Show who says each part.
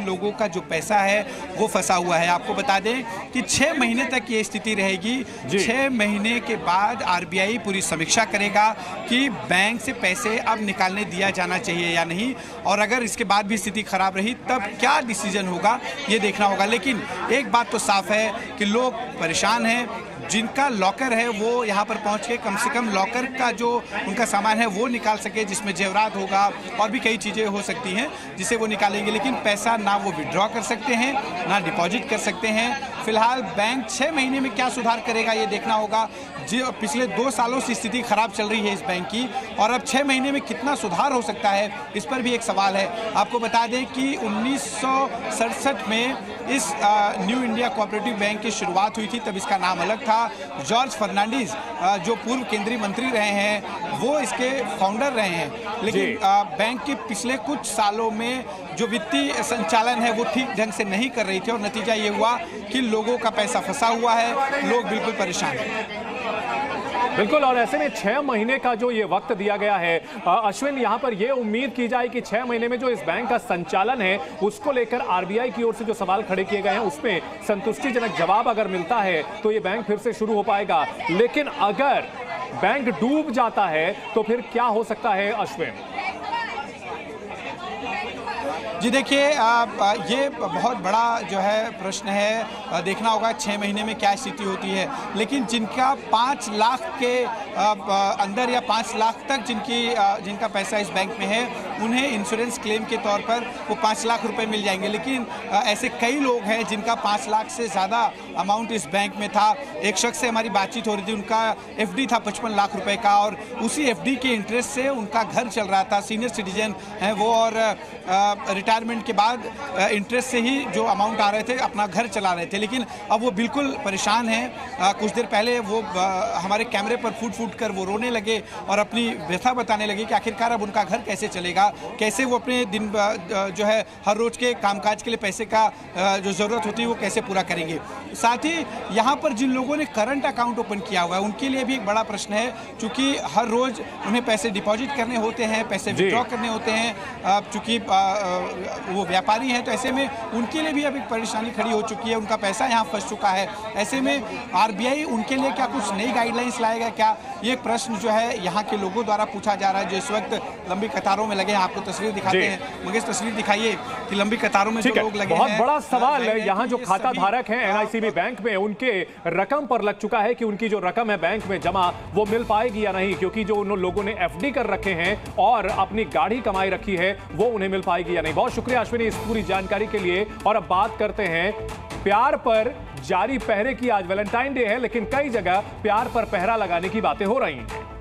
Speaker 1: जिन लोगों का जो पैसा है वो फंसा हुआ है। आपको बता दें कि 6 महीने तक ये स्थिति रहेगी। 6 महीने के बाद आरबीआई पूरी समीक्षा करेगा कि बैंक से पैसे अब निकालने दिया जाना चाहिए या नहीं, और अगर इसके बाद भी स्थिति खराब रही तब क्या डिसीजन होगा ये देखना होगा। लेकिन एक बात तो साफ है कि लोग परेशान हैं। जिनका लॉकर है वो यहाँ पर पहुँच के कम से कम लॉकर का जो उनका सामान है वो निकाल सके, जिसमें जेवरात होगा और भी कई चीज़ें हो सकती हैं जिसे वो निकालेंगे। लेकिन पैसा ना वो विड्रॉ कर सकते हैं ना डिपॉजिट कर सकते हैं। फिलहाल बैंक 6 महीने में क्या सुधार करेगा ये देखना होगा। जो पिछले 2 सालों से स्थिति खराब चल रही है इस बैंक की, और अब 6 महीने में कितना सुधार हो सकता है इस पर भी एक सवाल है। आपको बता दें कि 1967 में इस न्यू इंडिया कोऑपरेटिव बैंक की शुरुआत हुई थी, तब इसका नाम अलग था। जॉर्ज फर्नांडीज जो पूर्व केंद्रीय मंत्री रहे हैं वो इसके फाउंडर रहे हैं। लेकिन बैंक के पिछले कुछ सालों में जो वित्तीय संचालन है वो ठीक ढंग से नहीं कर रही थी, और नतीजा ये हुआ कि लोगों का पैसा फंसा हुआ है, लोग बिल्कुल परेशान हैं।
Speaker 2: बिल्कुल, और ऐसे में 6 महीने का जो ये वक्त दिया गया है, अश्विन, यहाँ पर ये उम्मीद की जाए कि 6 महीने में जो इस बैंक का संचालन है उसको लेकर आरबीआई की ओर से जो सवाल खड़े किए गए हैं उसमें संतुष्टिजनक जवाब अगर मिलता है तो ये बैंक फिर से शुरू हो पाएगा। लेकिन अगर बैंक डूब जाता है तो फिर क्या हो सकता है, अश्विन?
Speaker 1: जी देखिए, ये बहुत बड़ा जो है प्रश्न है। देखना होगा 6 महीने में क्या स्थिति होती है। लेकिन जिनका 5 लाख के अंदर या 5 लाख तक जिनका पैसा इस बैंक में है उन्हें इंश्योरेंस क्लेम के तौर पर वो 5 लाख रुपए मिल जाएंगे। लेकिन ऐसे कई लोग हैं जिनका 5 लाख से ज़्यादा अमाउंट इस बैंक में था। एक शख्स से हमारी बातचीत हो रही थी, उनका एफडी था 55 लाख रुपए का, और उसी एफडी के इंटरेस्ट से उनका घर चल रहा था। सीनियर सिटीजन हैं वो, और रिटायरमेंट के बाद इंटरेस्ट से ही जो अमाउंट आ रहे थे अपना घर चला रहे थे। लेकिन अब वो बिल्कुल परेशान हैं। कुछ देर पहले वो हमारे कैमरे पर फूट कर वो रोने लगे और अपनी व्यथा बताने लगे कि आखिरकार अब उनका घर कैसे चलेगा, कैसे वो अपने दिन जो है हर रोज के कामकाज के लिए पैसे का जो ज़रूरत होती है वो कैसे पूरा करेंगे। साथ ही यहाँ पर जिन लोगों ने करंट अकाउंट ओपन किया हुआ है उनके लिए भी एक बड़ा प्रश्न है, क्योंकि हर रोज उन्हें पैसे डिपॉजिट करने होते हैं, पैसे विड्रॉ करने होते हैं। चूँकि वो व्यापारी हैं तो ऐसे में उनके लिए भी अब एक परेशानी खड़ी हो चुकी है, उनका पैसा यहाँ फंस चुका है। ऐसे में आरबीआई उनके लिए क्या कुछ नई गाइडलाइंस लाएगा क्या, ये एक प्रश्न जो है यहाँ के लोगों द्वारा पूछा जा रहा है, जो इस वक्त लंबी कतारों में लगे हैं। आपको तस्वीर दिखाते हैं, मुझे तस्वीर दिखाइए कि लंबी कतारों में जो लोग लगे हैं।
Speaker 2: बहुत बड़ा सवाल है यहाँ जो खाता धारक हैं एनआईसीबी बैंक में, उनके रकम पर लग चुका है कि उनकी जो रकम है बैंक में जमा वो मिल पाएगी या नहीं, क्योंकि जो उन लोगों ने एफडी कर रखे हैं और अपनी गाढ़ी कमाई रखी है वो उन्हें मिल पाएगी या नहीं। बहुत शुक्रिया अश्विनी इस पूरी जानकारी के लिए। और अब बात करते हैं प्यार पर जारी पहरे की। आज वैलेंटाइन डे है, लेकिन कई जगह प्यार पर पहरा लगाने की बातें हो रही हैं।